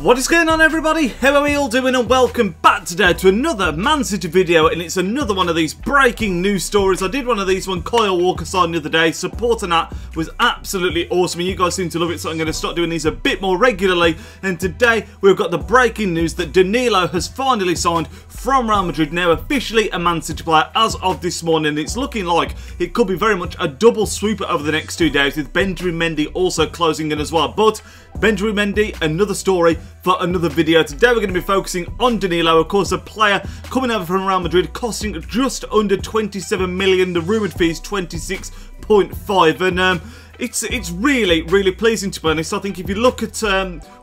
What is going on, everybody? How are we all doing? And welcome back today to another Man City video, and it's another one of these breaking news stories. I did one of these when Kyle Walker signed the other day. Supporting that was absolutely awesome, and you guys seem to love it, so I'm going to start doing these a bit more regularly. And today we've got the breaking news that Danilo has finally signed from Real Madrid, now officially a Man City player as of this morning. It's looking like it could be very much a double sweeper over the next 2 days, with Benjamin Mendy also closing in as well. But Benjamin Mendy, another story for another video. Today we're going to be focusing on Danilo, of course, a player coming over from Real Madrid, costing just under 27 million. The rumoured fee is 26.5, and it's really pleasing, to be honest. I think if you look at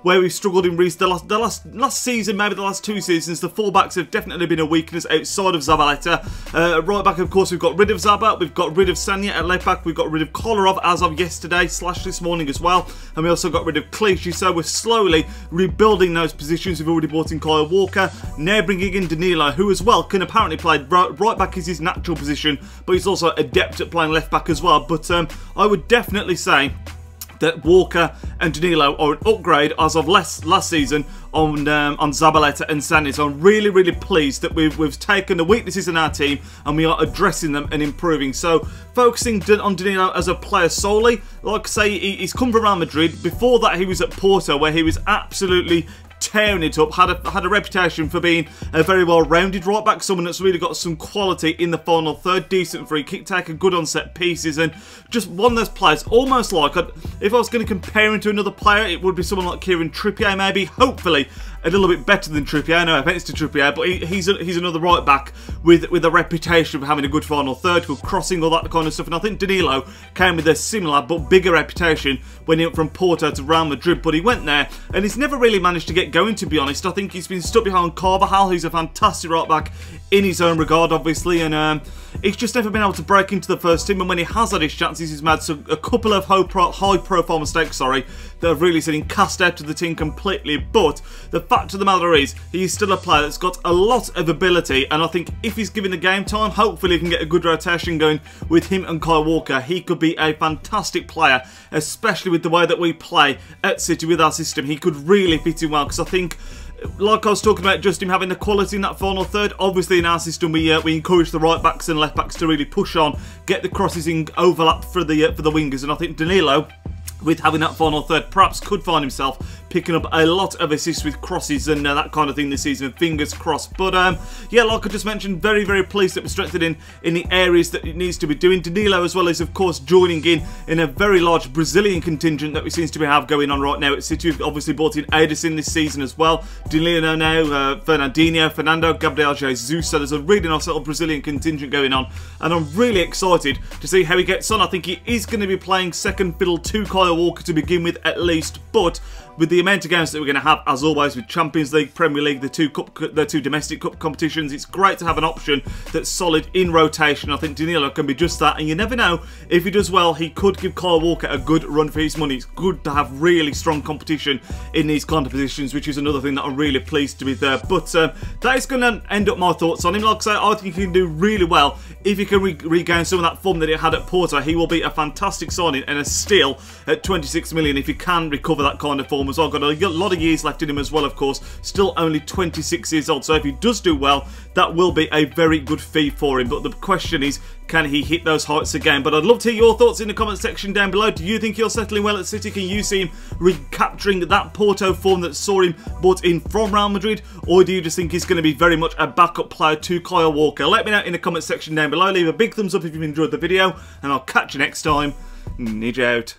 where we've struggled in the last season, maybe the last 2 seasons, the fullbacks have definitely been a weakness outside of Zabaleta. Right back, of course, we've got rid of Zaba, we've got rid of Sanya at left back, we've got rid of Kolarov as of yesterday / this morning as well, and we also got rid of Clichy. So we're slowly rebuilding those positions. We've already brought in Kyle Walker, now bringing in Danilo, who as well can apparently play right back is his natural position, but he's also adept at playing left back as well. But I would definitely say that Walker and Danilo are an upgrade as of last season on Zabaleta and Sanya. So I'm really pleased that we've taken the weaknesses in our team and we are addressing them and improving. So focusing on Danilo as a player solely, like I say, he's come from Real Madrid. Before that, he was at Porto, where he was absolutely tearing it up, had a reputation for being a very well-rounded right back, someone that's really got some quality in the final third, decent free kick taker, good on set pieces, and just one of those players, almost like, if I was going to compare him to another player, it would be someone like Kieran Trippier, maybe, hopefully a little bit better than Trippier. No offence to Trippier, but he's another right back with a reputation for having a good final third, good crossing, all that kind of stuff. And I think Danilo came with a similar but bigger reputation when he went from Porto to Real Madrid, but he went there and he's never really managed to get going, to be honest. I think he's been stuck behind Carvajal, who's a fantastic right back in his own regard, obviously, and he's just never been able to break into the first team. And when he has had his chances, he's made a couple of high-profile mistakes, that have really seen him cast out of the team completely. But the fact of the matter is, he's still a player that's got a lot of ability, and I think if he's given the game time, hopefully he can get a good rotation going with him and Kyle Walker. He could be a fantastic player, especially with the way that we play at City with our system. He could really fit in well, because I think, like I was talking about, just him having the quality in that final third. Obviously, in our system, we encourage the right backs and left backs to really push on, get the crosses in overlap for the wingers, and I think Danilo, with having that final third, perhaps could find himself picking up a lot of assists with crosses and that kind of thing this season, fingers crossed. But yeah, like I just mentioned, very pleased that we're strengthening in the areas that it needs to be doing. Danilo as well is, of course, joining in a very large Brazilian contingent that we seem to have going on right now at City. We've obviously brought in Ederson this season as well, Danilo now, Fernandinho, Fernando, Gabriel Jesus. So there's a really nice little Brazilian contingent going on, and I'm really excited to see how he gets on. I think he is going to be playing second fiddle to Kyle Walker to begin with, at least, but with the amount of games that we're going to have, as always, with Champions League, Premier League, the two domestic cup competitions, it's great to have an option that's solid in rotation. I think Danilo can be just that, and you never know, if he does well, he could give Kyle Walker a good run for his money. It's good to have really strong competition in these kind of positions, which is another thing that I'm really pleased to be there. But that is going to end up my thoughts on him. Like I say, I think he can do really well if he can regain some of that form that he had at Porto. He will be a fantastic signing and a steal at 26 million if he can recover that kind of form as well. Got a lot of years left in him as well, of course, still only 26 years old, so if he does do well, that will be a very good fee for him. But the question is, can he hit those heights again? But I'd love to hear your thoughts in the comment section down below. Do you think he'll settling well at City? Can you see him recapturing that Porto form that saw him brought in from Real Madrid, or do you just think he's going to be very much a backup player to Kyle Walker? Let me know in the comment section down below. Leave a big thumbs up if you've enjoyed the video, and I'll catch you next time. Nidge out.